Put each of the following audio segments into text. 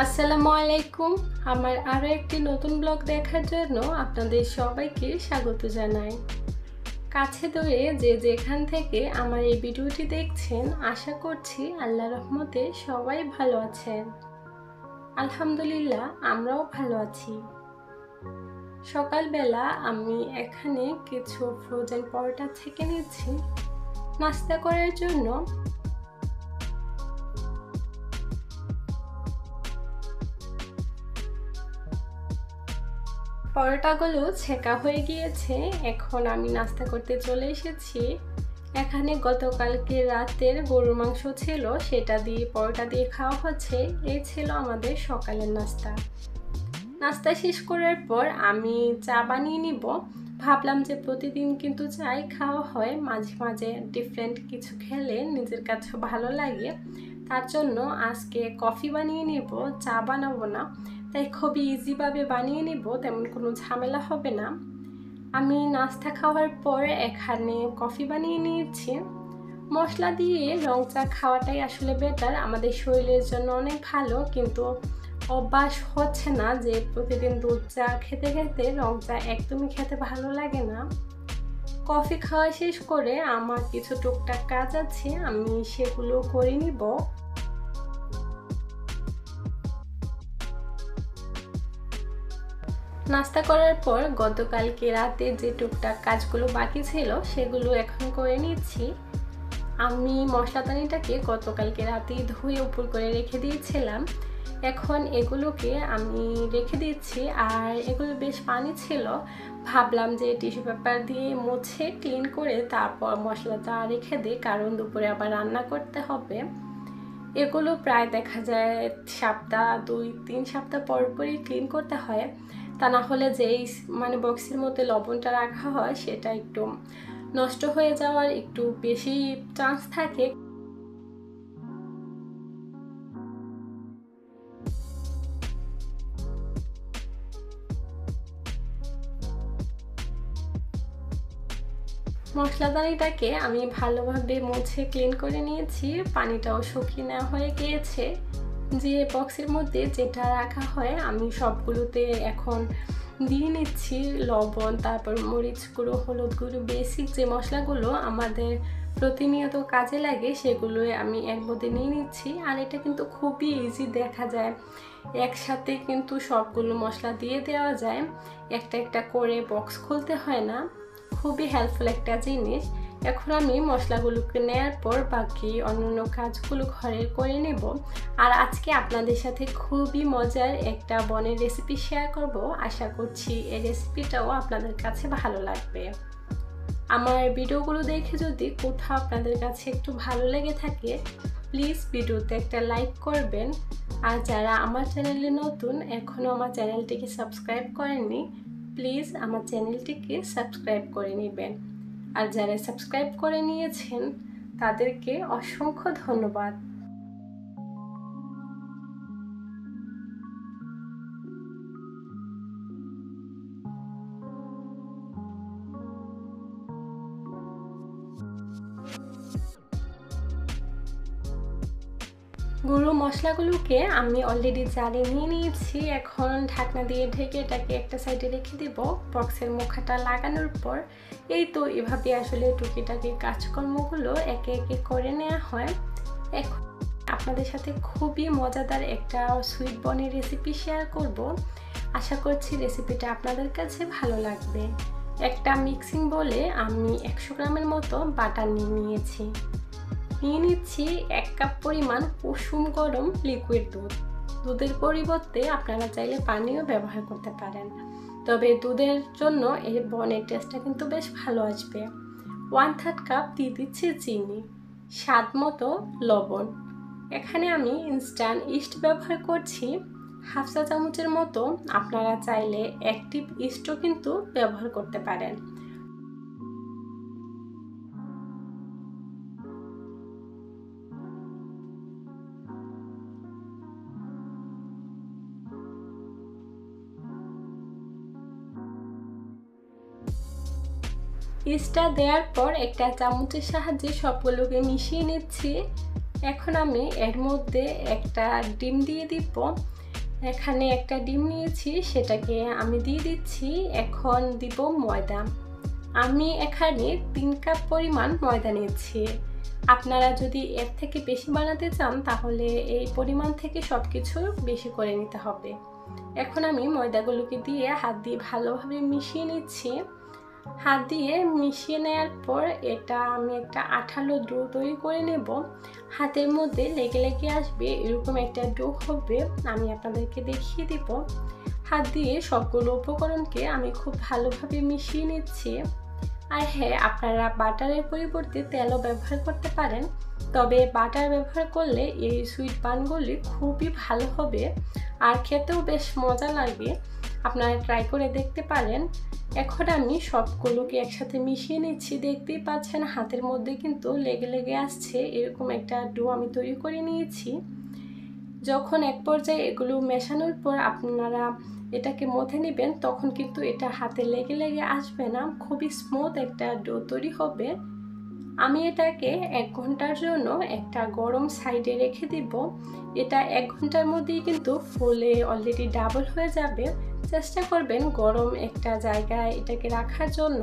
আসসালামু আলাইকুম। আমার আরো একটি নতুন ব্লগ দেখার জন্য আপনাদের সবাইকে স্বাগত জানাই। কাছে দূরে যে যেখান থেকে আমার এই ভিডিওটি দেখছেন, আশা করছি আল্লাহর রহমতে সবাই ভালো আছেন। আলহামদুলিল্লাহ, আমরাও ভালো আছি। সকালবেলা আমি এখানে কিছু ফ্রোজেন পরোটা ছেঁকে নিচ্ছি নাস্তা করার জন্য। পরোটাগুলো ছেঁকা হয়ে গিয়েছে, এখন আমি নাস্তা করতে চলে এসেছি। এখানে গতকালকে রাতের গরুর মাংস ছিল, সেটা দিয়ে পরোটা দিয়ে খাওয়া হচ্ছে। এই ছিল আমাদের সকালের নাস্তা। নাস্তা শেষ করার পর আমি চা বানিয়ে নিব। ভাবলাম যে প্রতিদিন কিন্তু চাই খাওয়া হয়, মাঝে মাঝে ডিফারেন্ট কিছু খেলে নিজের কাছে ভালো লাগে। তার জন্য আজকে কফি বানিয়ে নিব, চা বানাবো না। তাই খুবই ইজিভাবে বানিয়ে নিব, তেমন কোনো ঝামেলা হবে না। আমি নাস্তা খাওয়ার পর এখানে কফি বানিয়ে নিয়েছি। মশলা দিয়ে রং চা খাওয়াটাই আসলে বেটার, আমাদের শরীরের জন্য অনেক ভালো। কিন্তু অভ্যাস হচ্ছে না যে প্রতিদিন দুধ চা খেতে খেতে রং চা একদমই খেতে ভালো লাগে না। কফি খাওয়া শেষ করে আমার কিছু টুকটাক কাজ আছে, আমি সেগুলো করে নিব। নাস্তা করার পর গতকালকে রাতে যে টুকটাক কাজগুলো বাকি ছিল সেগুলো এখন করে নিচ্ছি। আমি মশলাদানিটাকে গতকালকে রাতেই ধুয়ে উপর করে রেখে দিয়েছিলাম। এখন এগুলোকে আমি রেখে দিচ্ছি। আর এগুলো বেশ পানি ছিল, ভাবলাম যে টিস্যু পেপার দিয়ে মুছে ক্লিন করে তারপর মশলাটা রেখে দিই, কারণ দুপুরে আবার রান্না করতে হবে। এগুলো প্রায় দেখা যায় সপ্তাহ 2-3 সপ্তাহ পর পরই ক্লিন করতে হয়, তা না হলে যেই বক্সের মধ্যে লবণটা রাখা হয় সেটা একটু নষ্ট হয়ে যাওয়ার একটু বেশি চান্স থাকে। মশলাদানিটাকে আমি ভালোভাবে মুছে ক্লিন করে নিয়েছি, পানিটাও শুকিয়ে নেওয়া হয়ে গিয়েছে। যে বক্সের মধ্যে যেটা রাখা হয় আমি সবগুলোতে এখন দিয়ে নিচ্ছি লবণ, তারপর মরিচ গুঁড়ো, হলুদ গুঁড়ো, বেসিক যে মশলাগুলো আমাদের প্রতিনিয়ত কাজে লাগে সেগুলোই আমি এর মধ্যে নিয়ে নিচ্ছি। আর এটা কিন্তু খুবই ইজি, দেখা যায় একসাথে কিন্তু সবগুলো মশলা দিয়ে দেওয়া যায়, একটা একটা করে বক্স খুলতে হয় না। খুবই হেল্পফুল একটা জিনিস। এখন আমি মশলাগুলোকে নেওয়ার পর বাকি অন্যান্য কাজগুলো ঘরে করে নেব। আর আজকে আপনাদের সাথে খুবই মজার একটা বনের রেসিপি শেয়ার করব। আশা করছি এই রেসিপিটাও আপনাদের কাছে ভালো লাগবে। আমার ভিডিওগুলো দেখে যদি কোথাও আপনাদের কাছে একটু ভালো লেগে থাকে, প্লিজ ভিডিওতে একটা লাইক করবেন। আর যারা আমার চ্যানেলে নতুন, এখনও আমার চ্যানেলটিকে সাবস্ক্রাইব করেননি, প্লিজ আমার চ্যানেলটিকে সাবস্ক্রাইব করে নেবেন। আর যারা সাবস্ক্রাইব করে নিয়েছেন তাদেরকে অসংখ্য ধন্যবাদ। গুঁড়ো মশলাগুলোকে আমি অলরেডি জারে নিয়ে নিয়েছি। এখন ঢাকনা দিয়ে ঢেকে এটাকে একটা সাইডে রেখে দেব বক্সের মুখাটা লাগানোর পর। এই তো এভাবে আসলে টুকিটাকি কাজকর্মগুলো একে একে করে নেওয়া হয়। এখন আপনাদের সাথে খুবই মজাদার একটা সুইট বনের রেসিপি শেয়ার করব। আশা করছি রেসিপিটা আপনাদের কাছে ভালো লাগবে। একটা মিক্সিং বলে আমি 100 গ্রামের মতো বাটার নিয়েছি। নিয়ে নিচ্ছি 1 কাপ পরিমাণ কুসুম গরম লিকুইড দুধ। দুধের পরিবর্তে আপনারা চাইলে পানিও ব্যবহার করতে পারেন, তবে দুধের জন্য এই বনের টেস্টটা কিন্তু বেশ ভালো আসবে। 1/3 কাপ দিয়ে দিচ্ছি চিনি, স্বাদ মতো লবণ। এখানে আমি ইনস্ট্যান্ট ইস্ট ব্যবহার করছি 1/2 চা চামচের মতো। আপনারা চাইলে অ্যাক্টিভ ইস্টও কিন্তু ব্যবহার করতে পারেন। ইস্টটা দেওয়ার পর একটা চামচের সাহায্যে সবগুলোকে মিশিয়ে নিচ্ছি। এখন আমি এর মধ্যে একটা ডিম দিয়ে দিব। এখানে একটা ডিম নিয়েছি, সেটাকে আমি দিয়ে দিচ্ছি। এখন দিব ময়দা। আমি এখানে 3 কাপ পরিমাণ ময়দা নিয়েছি। আপনারা যদি এর থেকে বেশি বানাতে চান তাহলে এই পরিমাণ থেকে সবকিছু বেশি করে নিতে হবে। এখন আমি ময়দাগুলোকে দিয়ে হাত দিয়ে ভালোভাবে মিশিয়ে নিচ্ছি। হাত দিয়ে মিশিয়ে নেওয়ার পর এটা আমি একটা আঠালো ডো তৈরি করে নেব। হাতের মধ্যে লেগে লেগে আসবে এরকম একটা ডো হবে, আমি আপনাদেরকে দেখিয়ে দিব। হাত দিয়ে সবগুলো উপকরণকে আমি খুব ভালোভাবে মিশিয়ে নিচ্ছি। আর হ্যাঁ, আপনারা বাটারের পরিবর্তে তেলও ব্যবহার করতে পারেন, তবে বাটার ব্যবহার করলে এই সুইট বানগুলি খুবই ভালো হবে আর খেতেও বেশ মজা লাগবে। আপনারা ট্রাই করে দেখতে পারেন। এখন আমি সবগুলোকে একসাথে মিশিয়ে নিচ্ছি। দেখতেই পাচ্ছেন হাতের মধ্যে কিন্তু লেগে লেগে আসছে এরকম একটা ডো আমি তৈরি করে নিয়েছি। যখন এক পর্যায়ে এগুলো মেশানোর পর আপনারা এটাকে মথে নেবেন, তখন কিন্তু এটা হাতে লেগে লেগে আসবে না, খুবই স্মুথ একটা ডো তৈরি হবে। আমি এটাকে 1 ঘন্টার জন্য একটা গরম সাইডে রেখে দিব। এটা 1 ঘন্টার মধ্যেই কিন্তু ফুলে অলরেডি ডাবল হয়ে যাবে। চেষ্টা করবেন গরম একটা জায়গায় এটাকে রাখার জন্য।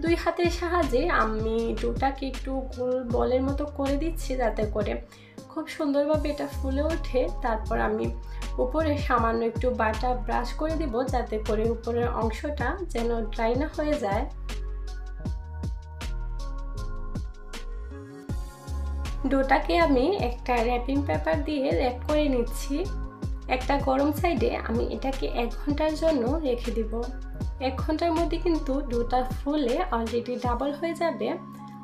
2 হাতের সাহায্যে আমি ডোটাকে একটু গোল বলের মতো করে দিচ্ছি যাতে করে খুব সুন্দরভাবে এটা ফুলে ওঠে। তারপর আমি উপরে সামান্য একটু বাটার ব্রাশ করে দিব যাতে করে উপরের অংশটা যেন ড্রাই না হয়ে যায়। ডোটাকে আমি একটা র্যাপিং পেপার দিয়ে র্যাপ করে নিচ্ছি। একটা গরম সাইডে আমি এটাকে 1 ঘন্টার জন্য রেখে দিব। 1 ঘন্টার মধ্যে কিন্তু ডোটা ফুলে অলরেডি ডাবল হয়ে যাবে।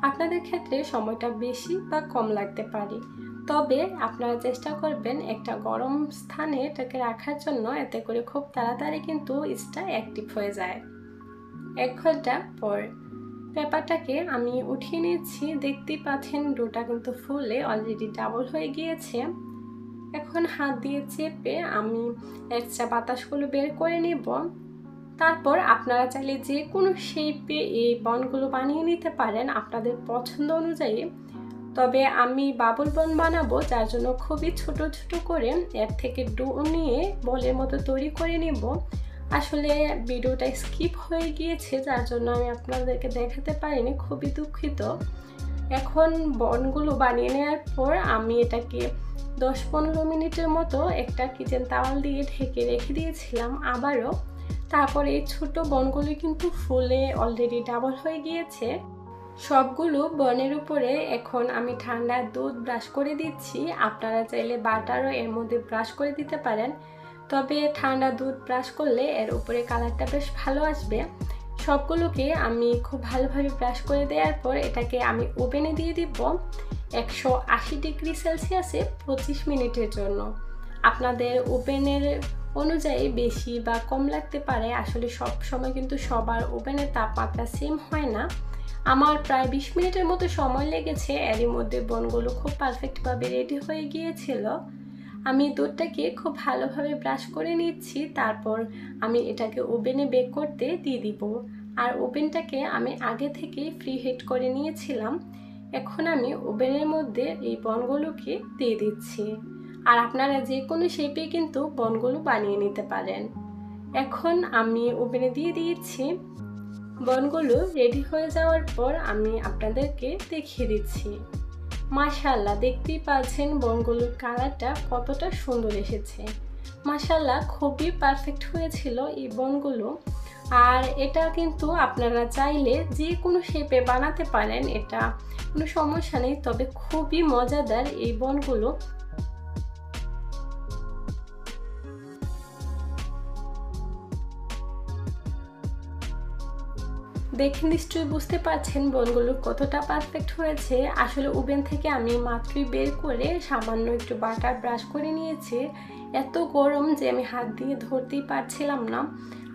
আপনাদের ক্ষেত্রে সময়টা বেশি বা কম লাগতে পারে, তবে আপনারা চেষ্টা করবেন একটা গরম স্থানে এটাকে রাখার জন্য, এতে করে খুব তাড়াতাড়ি কিন্তু ইস্টটা অ্যাক্টিভ হয়ে যায়। 1 ঘন্টা পর পেপারটাকে আমি উঠিয়ে নিচ্ছি। দেখতেই পাচ্ছেন ডোটা কিন্তু ফুলে অলরেডি ডাবল হয়ে গিয়েছে। এখন হাত দিয়ে চেপে আমি এক্সট্রা বাতাসগুলো বের করে নেব। তারপর আপনারা চাইলে যে কোনো শেপে এই বনগুলো বানিয়ে নিতে পারেন আপনাদের পছন্দ অনুযায়ী। তবে আমি বাবল বন বানাবো, যার জন্য খুবই ছোট ছোট করে এর থেকে ডো নিয়ে বলের মতো তৈরি করে নেব। আসলে ভিডিওটা স্কিপ হয়ে গিয়েছে, যার জন্য আমি আপনাদেরকে দেখাতে পারিনি, খুবই দুঃখিত। এখন বনগুলো বানিয়ে নেওয়ার পর আমি এটাকে 10-15 মিনিটের মতো একটা কিচেন তাওয়াল দিয়ে ঢেকে রেখে দিয়েছিলাম আবারও। তারপর এই ছোট বনগুলো কিন্তু ফুলে অলরেডি ডাবল হয়ে গিয়েছে। সবগুলো বনের উপরে এখন আমি ঠান্ডা দুধ ব্রাশ করে দিচ্ছি। আপনারা চাইলে বাটারও এর মধ্যে ব্রাশ করে দিতে পারেন, তবে ঠান্ডা দুধ ব্রাশ করলে এর উপরে কালারটা বেশ ভালো আসবে। সবগুলোকে আমি খুব ভালোভাবে ব্রাশ করে দেওয়ার পর এটাকে আমি ওভেনে দিয়ে দিব 180 ডিগ্রি সেলসিয়াসে 25 মিনিটের জন্য। আপনাদের ওভেনের অনুযায়ী বেশি বা কম লাগতে পারে, আসলে সব সময় কিন্তু সবার ওভেনের তাপমাত্রা সেম হয় না। আমার প্রায় 20 মিনিটের মতো সময় লেগেছে, এরই মধ্যে বনগুলো খুব পারফেক্টভাবে রেডি হয়ে গিয়েছিল। আমি দুধটাকে খুব ভালোভাবে ব্রাশ করে নিচ্ছি। তারপর আমি এটাকে ওভেনে বেক করতে দিয়ে দিব। আর ওভেনটাকে আমি আগে থেকেই ফ্রি হিট করে নিয়েছিলাম। এখন আমি ওভেনের মধ্যে এই বনগুলোকে দিয়ে দিচ্ছি। আর আপনারা যে কোনো শেপে কিন্তু বনগুলো বানিয়ে নিতে পারেন। এখন আমি ওভেনে দিয়ে দিয়েছি। বনগুলো রেডি হয়ে যাওয়ার পর আমি আপনাদেরকে দেখিয়ে দিচ্ছি। মাশাআল্লাহ, দেখতেই পাচ্ছেন বনগুলোর কালারটা কতটা সুন্দর এসেছে। মাশাআল্লাহ, খুবই পারফেক্ট হয়েছিল এই বনগুলো। আর এটা কিন্তু আপনারা চাইলে যে কোনো শেপে বানাতে পারেন, এটা কোনো সমস্যা নেই, তবে খুবই মজাদার এই বনগুলো। দেখে নিশ্চয়ই বুঝতে পারছেন বনগুলো কতটা পারফেক্ট হয়েছে। আসলে ওভেন থেকে আমি মাত্রই বের করে সামান্য একটু বাটার ব্রাশ করে নিয়েছি। এত গরম যে আমি হাত দিয়ে ধরতেই পারছিলাম না।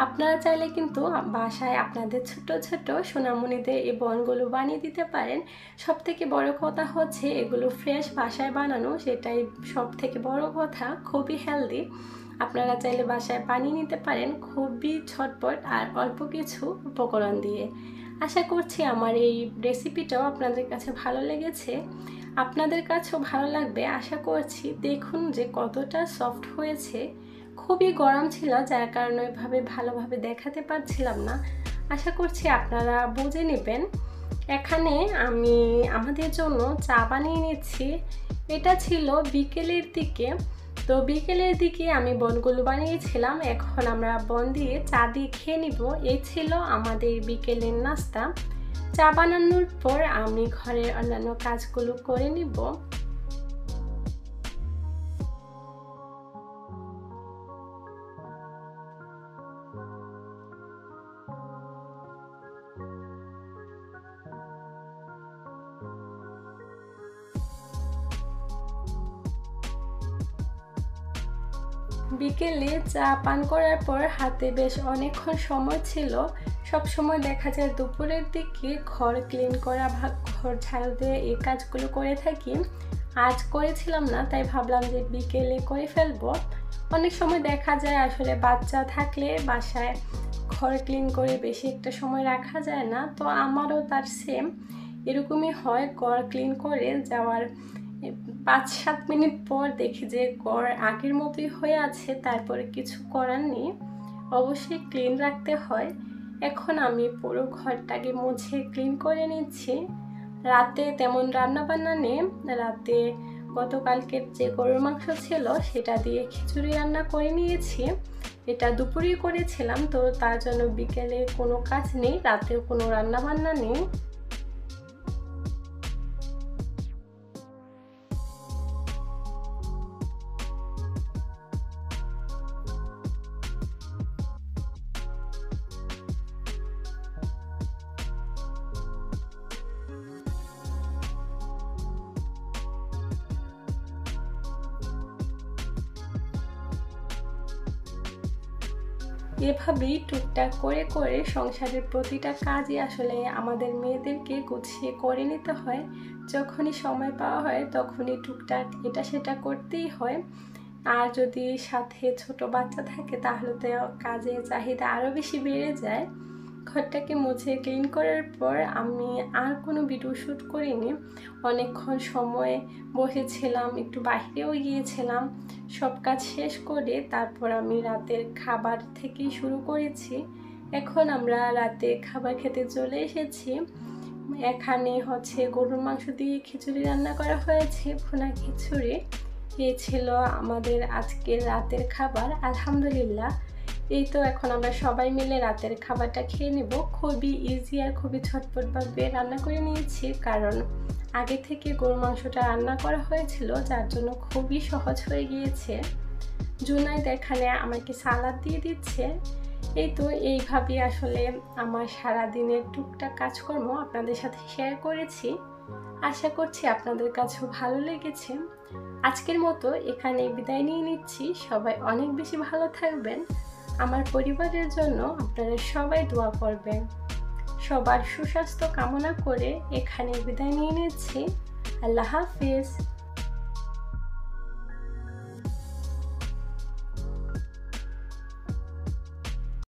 আপনারা চাইলে কিন্তু বাসায় আপনাদের ছোট ছোট সোনামণিদের এই বনগুলো বানিয়ে দিতে পারেন। সব থেকে বড় কথা হচ্ছে এগুলো ফ্রেশ বাসায় বানানো, সেটাই সব থেকে বড় কথা। খুবই হেলদি। আপনারা চাইলে বাসায় বানিয়ে নিতে পারেন খুবই ঝটপট আর অল্প কিছু উপকরণ দিয়ে। আশা করছি আমার এই রেসিপিটাও আপনাদের কাছে ভালো লেগেছে, আপনাদের কাছেও ভালো লাগবে আশা করছি। দেখুন যে কতটা সফট হয়েছে, খুবই গরম ছিল, যার কারণে ওইভাবে ভালোভাবে দেখাতে পারছিলাম না। আশা করছি আপনারা বুঝে নেবেন। এখানে আমি আমাদের জন্য চা বানিয়ে নিচ্ছি। এটা ছিল বিকেলের দিকে। তো বিকেলের দিকে আমি বনগুলো বানিয়েছিলাম, এখন আমরা বন দিয়ে চা দিয়ে খেয়ে নিব। এই ছিল আমাদের বিকেলের নাস্তা। চা বানানোর পর আমি ঘরের অন্যান্য কাজগুলো করে নিব। বিকেলে চা পান করার পর হাতে বেশ অনেকক্ষণ সময় ছিল। সব সময় দেখা যায় দুপুরের দিকে ঘর ক্লিন করা বা ঘর ঝাড়ু দিয়ে এই কাজগুলো করে থাকি। আজ করেছিলাম না, তাই ভাবলাম যে বিকেলে করে ফেলবো। অনেক সময় দেখা যায় আসলে বাচ্চা থাকলে বাসায় ঘর ক্লিন করে বেশি একটা সময় রাখা যায় না। তো আমারও তার সেম এরকমই হয়, ঘর ক্লিন করে যাওয়ার 5-7 মিনিট পর দেখি যে ঘর আগের মতোই হয়ে আছে, তারপরে কিছু করার নেই, অবশ্যই ক্লিন রাখতে হয়। এখন আমি পুরো ঘরটাকে মুছে ক্লিন করে নিচ্ছি। রাতে তেমন রান্না বান্না নেই, রাতে গতকালকের যে গরুর মাংস ছিল সেটা দিয়ে খিচুড়ি রান্না করে নিয়েছি। এটা দুপুরেই করেছিলাম, তো তার জন্য বিকেলে কোনো কাজ নেই, রাতেও কোনো রান্না বান্না নেই। এভাবেই টুকটাক করে করে সংসারের প্রতিটা কাজই আসলে আমাদের মেয়েদেরকে গুছিয়ে করে নিতে হয়। যখনই সময় পাওয়া হয় তখনই টুকটাক এটা সেটা করতেই হয়। আর যদি সাথে ছোট বাচ্চা থাকে তাহলে তো কাজের চাহিদা আরও বেশি বেড়ে যায়। ঘরটাকে মুছে ক্লিন করার পর আমি আর কোনো ভিডিও শ্যুট করিনি। অনেকক্ষণ সময় বসেছিলাম, একটু বাইরেও গিয়েছিলাম। সব কাজ শেষ করে তারপর আমি রাতের খাবার থেকেই শুরু করেছি। এখন আমরা রাতে খাবার খেতে চলে এসেছি। এখানে গরুর মাংস দিয়ে খিচুড়ি রান্না করা হয়েছে, ভুনা খিচুড়ি। এই ছিল আমাদের আজকের রাতের খাবার। আলহামদুলিল্লাহ। এই তো এখন আমরা সবাই মিলে রাতের খাবারটা খেয়ে নেব। খুবই ইজি আর খুবই ঝটপটভাবে রান্না করে নিয়েছি, কারণ আগে থেকে গরুর মাংসটা রান্না করা হয়েছিল, যার জন্য খুবই সহজ হয়ে গিয়েছে। জুনাইদ এখানে আমাকে সালাদ দিয়ে দিচ্ছে। এই তো এইভাবে আসলে আমার সারাদিনের টুকটাক কাজকর্ম আপনাদের সাথে শেয়ার করেছি। আশা করছি আপনাদের কাছেও ভালো লেগেছে। আজকের মতো এখানে বিদায় নিয়ে নিচ্ছি। সবাই অনেক বেশি ভালো থাকবেন। আমার পরিবারের জন্য আপনারা সবাই দোয়া করবেন। সবার সুস্বাস্থ্য কামনা করে এখানে বিদায় নিয়ে নিচ্ছি। আল্লাহ হাফিজ।